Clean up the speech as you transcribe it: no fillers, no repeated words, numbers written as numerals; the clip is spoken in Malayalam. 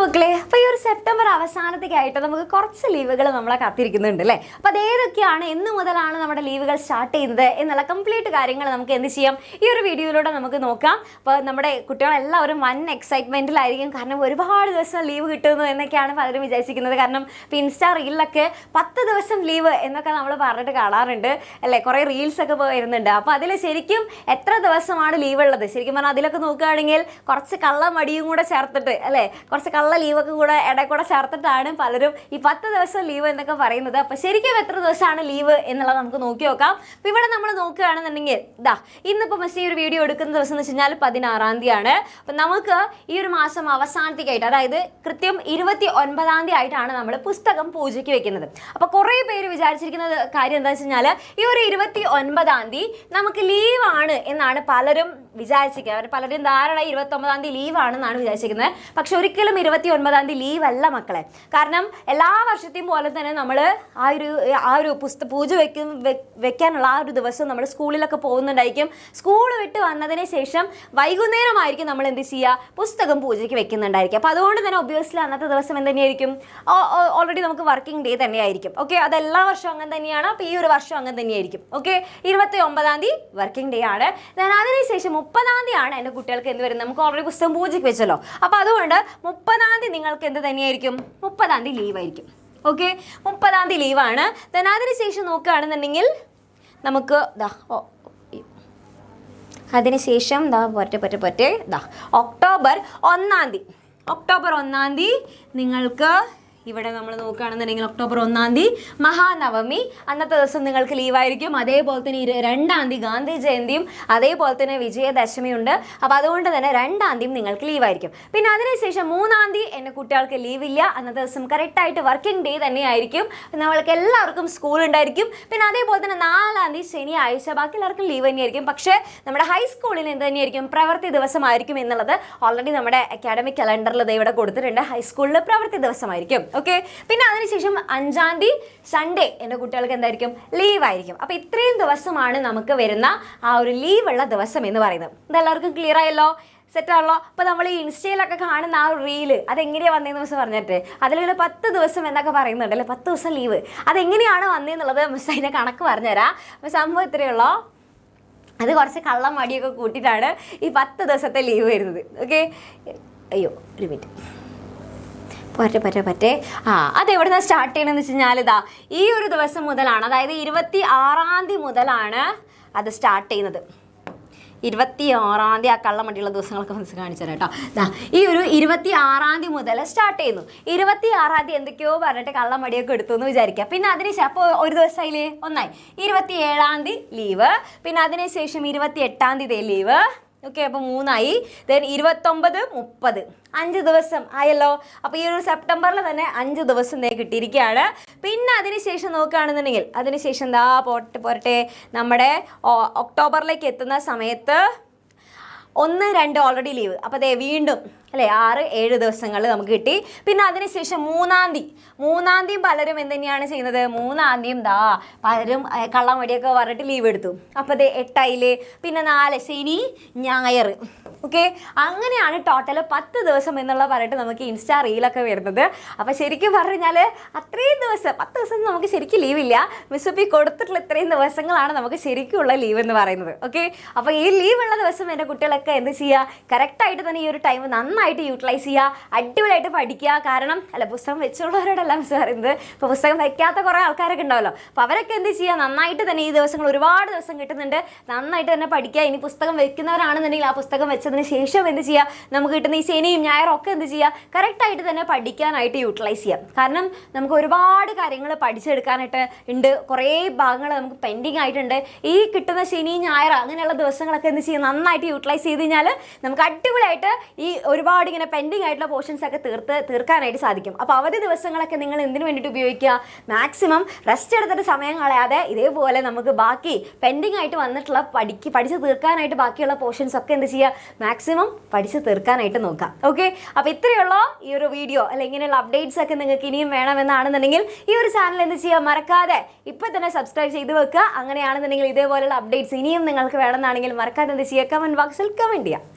മക്കളെ, അപ്പോൾ ഈ ഒരു സെപ്റ്റംബർ അവസാനത്തേക്കായിട്ട് നമുക്ക് കുറച്ച് ലീവുകൾ നമ്മളെ കാത്തിരിക്കുന്നുണ്ട് അല്ലേ. അപ്പോൾ അതേതൊക്കെയാണ്, എന്ന് മുതലാണ് നമ്മുടെ ലീവുകൾ സ്റ്റാർട്ട് ചെയ്യുന്നത് എന്നുള്ള കംപ്ലീറ്റ് കാര്യങ്ങൾ നമുക്ക് എന്ത് ചെയ്യാം, ഈ ഒരു വീഡിയോയിലൂടെ നമുക്ക് നോക്കാം. അപ്പോൾ നമ്മുടെ കുട്ടികളെല്ലാവരും വൻ എക്സൈറ്റ്മെൻറ്റിലായിരിക്കും. കാരണം ഒരുപാട് ദിവസം ലീവ് കിട്ടുന്നു എന്നൊക്കെയാണ് പലരും വിചാരിക്കുന്നത്. കാരണം ഇപ്പോൾ ഇൻസ്റ്റാ റീലിലൊക്കെ 10 ദിവസം ലീവ് എന്നൊക്കെ നമ്മൾ പറഞ്ഞിട്ട് കാണാറുണ്ട് അല്ലേ. കുറേ റീൽസൊക്കെ വരുന്നുണ്ട്. അപ്പോൾ അതിൽ ശരിക്കും എത്ര ദിവസമാണ് ലീവ് ഉള്ളത്, ശരിക്കും പറഞ്ഞാൽ അതിലൊക്കെ നോക്കുകയാണെങ്കിൽ കുറച്ച് കള്ള മടിയും കൂടെ ചേർത്തിട്ട് അല്ലേ, കുറച്ച് കള്ള ലീവൊക്കെ കൂടെ ഇടയിൽ കൂടെ ചേർത്തിട്ടാണ് പലരും ഈ 10 ദിവസം ലീവ് എന്നൊക്കെ പറയുന്നത്. അപ്പോൾ ശരിക്കും എത്ര ദിവസമാണ് ലീവ് എന്നുള്ളത് നമുക്ക് നോക്കി നോക്കാം. അപ്പോൾ ഇവിടെ നമ്മൾ നോക്കുകയാണെന്നുണ്ടെങ്കിൽ ഇന്നിപ്പോൾ മിസ് ഈ ഒരു വീഡിയോ എടുക്കുന്ന ദിവസം എന്ന് വെച്ച് കഴിഞ്ഞാൽ 16-ാം തീയതിയാണ്. അപ്പം നമുക്ക് ഈ ഒരു മാസം അവസാനത്തേക്കായിട്ട്, അതായത് കൃത്യം 29-ാം തീയതി ആയിട്ടാണ് നമ്മൾ പുസ്തകം പൂജയ്ക്ക് വെക്കുന്നത്. അപ്പോൾ കുറേ പേര് വിചാരിച്ചിരിക്കുന്ന കാര്യം എന്താ വെച്ച് കഴിഞ്ഞാൽ ഈ ഒരു 29-ാം തീയതി നമുക്ക് ലീവാണ് എന്നാണ് പലരും വിചാരിച്ചിരിക്കുന്നത്. അവർ പലരും ധാരണ 29-ാം തീയതി ലീവാണെന്നാണ് വിചാരിച്ചിരിക്കുന്നത്. പക്ഷെ ഒരിക്കലും 29-ാം തീയതി ലീവ് അല്ല മക്കളെ. കാരണം എല്ലാ വർഷത്തെയും പോലെ തന്നെ നമ്മൾ ആ ഒരു പൂജ വെക്കാനുള്ള ആ ഒരു ദിവസം നമ്മൾ സ്കൂളിലൊക്കെ പോകുന്നുണ്ടായിരിക്കും. സ്കൂൾ വിട്ട് വന്നതിന് ശേഷം വൈകുന്നേരമായിരിക്കും നമ്മൾ എന്ത് ചെയ്യുക, പുസ്തകം പൂജയ്ക്ക് വെക്കുന്നുണ്ടായിരിക്കും. അപ്പോൾ അതുകൊണ്ട് തന്നെ ഒബ്വിയസ്ലി അന്നത്തെ ദിവസം എന്ത് തന്നെയായിരിക്കും, ഓൾറെഡി നമുക്ക് വർക്കിംഗ് ഡേ തന്നെയായിരിക്കും. ഓക്കെ, അതെല്ലാ വർഷവും അങ്ങനെ തന്നെയാണ്. അപ്പോൾ ഈ ഒരു വർഷം അങ്ങനെ തന്നെയായിരിക്കും. ഓക്കെ, 29-ാം തീയതി വർക്കിംഗ് ഡേ ആണ്. അതിനുശേഷം 30-ാം തീയതിയാണ് എൻ്റെ കുട്ടികൾക്ക് എന്ത് വരുന്നത്, നമുക്ക് ഓൾറെഡി പുസ്തകം പൂജയ്ക്ക് വെച്ചല്ലോ. അപ്പോൾ അതുകൊണ്ട് 30-ാം തീയതി നിങ്ങൾക്ക് എന്ത് തന്നെയായിരിക്കും, 30-ാം തീയതി ലീവായിരിക്കും. ഓക്കെ, 30-ാം തീയതി ലീവാണ്. അതിനുശേഷം നോക്കുകയാണെന്നുണ്ടെങ്കിൽ നമുക്ക് അതിനുശേഷം ഒക്ടോബർ 1-ാം തീയതി നിങ്ങൾക്ക് ഇവിടെ നമ്മൾ നോക്കുകയാണെന്നുണ്ടെങ്കിൽ ഒക്ടോബർ 1-ാം തീയതി മഹാനവമി, അന്നത്തെ ദിവസം നിങ്ങൾക്ക് ലീവായിരിക്കും. അതേപോലെ തന്നെ 2-ാം തീയതി ഗാന്ധി ജയന്തിയും അതേപോലെ തന്നെ വിജയദശമിയുണ്ട്. അപ്പോൾ അതുകൊണ്ട് തന്നെ 2-ാം തീയതി നിങ്ങൾക്ക് ലീവായിരിക്കും. പിന്നെ അതിനുശേഷം 3-ാം തീയതി എൻ്റെ കുട്ടികൾക്ക് ലീവില്ല. അന്നത്തെ ദിവസം കറക്റ്റായിട്ട് വർക്കിംഗ് ഡേ തന്നെയായിരിക്കും. നമ്മൾക്ക് എല്ലാവർക്കും സ്കൂൾ ഉണ്ടായിരിക്കും. പിന്നെ അതേപോലെ തന്നെ 4-ാം തീയതി ശനിയാഴ്ച ബാക്കി എല്ലാവർക്കും ലീവ് തന്നെയായിരിക്കും. പക്ഷേ നമ്മുടെ ഹൈസ്കൂളിൽ എന്ത് തന്നെയായിരിക്കും, പ്രവൃത്തി ദിവസമായിരിക്കും എന്നുള്ളത് ഓൾറെഡി നമ്മുടെ അക്കാഡമിക് കലണ്ടറിൽ ഇവിടെ കൊടുത്തിട്ടുണ്ട്. ഹൈസ്കൂളിൽ പ്രവൃത്തി ദിവസമായിരിക്കും. ഓക്കെ, പിന്നെ അതിനുശേഷം 5-ാം തീയതി സൺഡേ എൻ്റെ കുട്ടികൾക്ക് എന്തായിരിക്കും, ലീവായിരിക്കും. അപ്പോൾ ഇത്രയും ദിവസമാണ് നമുക്ക് വരുന്ന ആ ഒരു ലീവുള്ള ദിവസം എന്ന് പറയുന്നത്. ഇതെല്ലാവർക്കും ക്ലിയർ ആയല്ലോ, സെറ്റാണല്ലോ. അപ്പോൾ നമ്മൾ ഈ ഇൻസ്റ്റയിലൊക്കെ കാണുന്ന ആ ഒരു റീല് അതെങ്ങനെയാണ് വന്നതെന്ന് മിസ് പറഞ്ഞിട്ട് അതിലിങ്ങനെ 10 ദിവസം എന്നൊക്കെ പറയുന്നുണ്ട് അല്ലേ, 10 ദിവസം ലീവ്. അതെങ്ങനെയാണ് വന്നതെന്നുള്ളത് മിസ് അതിൻ്റെ കണക്ക് പറഞ്ഞുതരാം. അപ്പോൾ സംഭവം ഇത്രയുള്ളൂ, അത് കുറച്ച് കള്ളം മടിയൊക്കെ കൂട്ടിയിട്ടാണ് ഈ 10 ദിവസത്തെ ലീവ് വരുന്നത്. ഓക്കെ, അയ്യോ ഒരു മിനിറ്റ് പറ്റേ അതെവിടെ നിന്നാണ് സ്റ്റാർട്ട് ചെയ്യണമെന്ന് വെച്ച് കഴിഞ്ഞാൽ ഈ ഒരു ദിവസം മുതലാണ്, അതായത് 26-ാം തീയതി മുതലാണ് അത് സ്റ്റാർട്ട് ചെയ്യുന്നത്. 26-ാം തീയതി ആ കള്ളമടിയുള്ള ദിവസങ്ങളൊക്കെ മനസ്സിൽ കാണിച്ചു തരാം കേട്ടോ. ഈ ഒരു 26-ാം തീയതി മുതൽ സ്റ്റാർട്ട് ചെയ്യുന്നു. 26-ാം തീയതി എന്തൊക്കെയോ പറഞ്ഞിട്ട് കള്ളമടിയൊക്കെ എടുത്തു എന്ന് വിചാരിക്കുക. പിന്നെ അതിനുശേഷം അപ്പോൾ ഒരു ദിവസമായില്ലേ, ഒന്നായി 27-ാം തീയതി ലീവ്. പിന്നെ അതിനുശേഷം 28-ാം തീയതി ലീവ്. ഓക്കെ, അപ്പോൾ 3-ആയി. ദെൻ 29, 30, 5 ദിവസം ആയല്ലോ. അപ്പോൾ ഈ ഒരു സെപ്റ്റംബറിൽ തന്നെ 5 ദിവസം കിട്ടിയിരിക്കുകയാണ്. പിന്നെ അതിനുശേഷം നോക്കുകയാണെന്നുണ്ടെങ്കിൽ അതിനുശേഷം പോരട്ടെ നമ്മുടെ ഒക്ടോബറിലേക്ക് എത്തുന്ന സമയത്ത് 1, 2 ഓൾറെഡി ലീവ്. അപ്പോൾ വീണ്ടും അല്ലേ 6, 7 ദിവസങ്ങൾ നമുക്ക് കിട്ടി. പിന്നെ അതിനുശേഷം 3-ാം തീയതി പലരും എന്തുതന്നെയാണ് ചെയ്യുന്നത്, 3-ാം തീയതിയും പലരും കള്ളമടിയൊക്കെ പറഞ്ഞിട്ട് ലീവ് എടുത്തു. അപ്പോൾ 8-ആയില്ലേ. പിന്നെ 4 ശനി ഞായർ. ഓക്കെ, അങ്ങനെയാണ് ടോട്ടൽ 10 ദിവസം എന്നുള്ള പറഞ്ഞിട്ട് നമുക്ക് ഇൻസ്റ്റാ റീലൊക്കെ വരുന്നത്. അപ്പോൾ ശരിക്കും പറഞ്ഞാൽ അത്രയും ദിവസം 10 ദിവസം നമുക്ക് ശരിക്കും ലീവില്ല. മിസ്സപ്പി കൊടുത്തിട്ടുള്ള ഇത്രയും ദിവസങ്ങളാണ് നമുക്ക് ശരിക്കുള്ള ലീവ് എന്ന് പറയുന്നത്. ഓക്കെ, അപ്പോൾ ഈ ലീവുള്ള ദിവസം എൻ്റെ കുട്ടികളൊക്കെ എന്ത് ചെയ്യുക, കറക്റ്റായിട്ട് തന്നെ ഈ ഒരു ടൈം നന്നായിട്ട് യൂട്ടിലൈസ് ചെയ്യുക, അടിപൊളിയായിട്ട് പഠിക്കുക. കാരണം പുസ്തകം വെച്ചുള്ളവരോടല്ല മിസ് പറയുന്നത്, ഇപ്പോൾ പുസ്തകം വയ്ക്കാത്ത കുറേ ആൾക്കാരൊക്കെ ഉണ്ടാവല്ലോ. അപ്പോൾ അവരൊക്കെ എന്ത് ചെയ്യുക, നന്നായിട്ട് തന്നെ ഈ ദിവസങ്ങൾ ഒരുപാട് ദിവസം കിട്ടുന്നുണ്ട്, നന്നായിട്ട് തന്നെ പഠിക്കുക. ഇനി പുസ്തകം വെക്കുന്നവരാണെന്നുണ്ടെങ്കിൽ ആ പുസ്തകം വെച്ചതിന് ശേഷം എന്ത് ചെയ്യുക, നമുക്ക് കിട്ടുന്ന ഈ ശനിയും ഞായറും ഒക്കെ എന്ത് ചെയ്യുക, കറക്റ്റായിട്ട് തന്നെ പഠിക്കാനായിട്ട് യൂട്ടിലൈസ് ചെയ്യാം. കാരണം നമുക്ക് ഒരുപാട് കാര്യങ്ങൾ പഠിച്ചെടുക്കാനായിട്ട് ഉണ്ട്, കുറേ ഭാഗങ്ങൾ നമുക്ക് പെൻഡിങ് ആയിട്ടുണ്ട്. ഈ കിട്ടുന്ന ശനി ഞായർ അങ്ങനെയുള്ള ദിവസങ്ങളൊക്കെ എന്ത് ചെയ്യുക, നന്നായിട്ട് യൂട്ടിലൈസ് ചെയ്ത് കഴിഞ്ഞാൽ നമുക്ക് അടിപൊളിയായിട്ട് ഈ ഒരുപാട് ഇങ്ങനെ പെൻഡിങ് ആയിട്ടുള്ള പോർഷൻസ് ഒക്കെ തീർക്കാനായിട്ട് സാധിക്കും. അപ്പോൾ അവധി ദിവസങ്ങളൊക്കെ നിങ്ങൾ എന്തിനു വേണ്ടിയിട്ട് ഉപയോഗിക്കുക, മാക്സിമം റെസ്റ്റ് എടുത്തിട്ട് സമയം കളയാതെ ഇതേപോലെ നമുക്ക് ബാക്കി പെൻഡിങ് ആയിട്ട് വന്നിട്ടുള്ള പഠിച്ച് തീർക്കാനായിട്ട് ബാക്കിയുള്ള പോർഷൻസ് ഒക്കെ എന്ത് ചെയ്യുക, മാക്സിമം പഠിച്ച് തീർക്കാനായിട്ട് നോക്കാം. ഓക്കെ, അപ്പോൾ ഇത്രയുള്ള ഈ ഒരു വീഡിയോ അല്ലെങ്കിൽ ഇങ്ങനെയുള്ള അപ്ഡേറ്റ്സ് ഒക്കെ നിങ്ങൾക്ക് ഇനിയും വേണമെന്നാണെന്നുണ്ടെങ്കിൽ ഈ ഒരു ചാനൽ എന്ത് ചെയ്യുക, മറക്കാതെ ഇപ്പോൾ തന്നെ സബ്സ്ക്രൈബ് ചെയ്ത് വെക്കുക. അങ്ങനെയാണെന്നുണ്ടെങ്കിൽ ഇതേപോലെയുള്ള അപ്ഡേറ്റ്സ് ഇനിയും നിങ്ങൾക്ക് വേണമെന്നാണെങ്കിൽ മറക്കാതെ എന്ത് ചെയ്യുക, കമൻറ്റ് ബോക്സിൽ കമൻറ്റ് ചെയ്യുക.